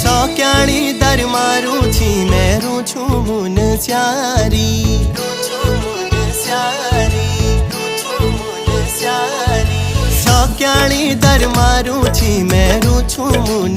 सौक्याणी दर मारू छी मेरू छु मुन स्यारी सौक्याणी दर मारू छी मेरू छु मुन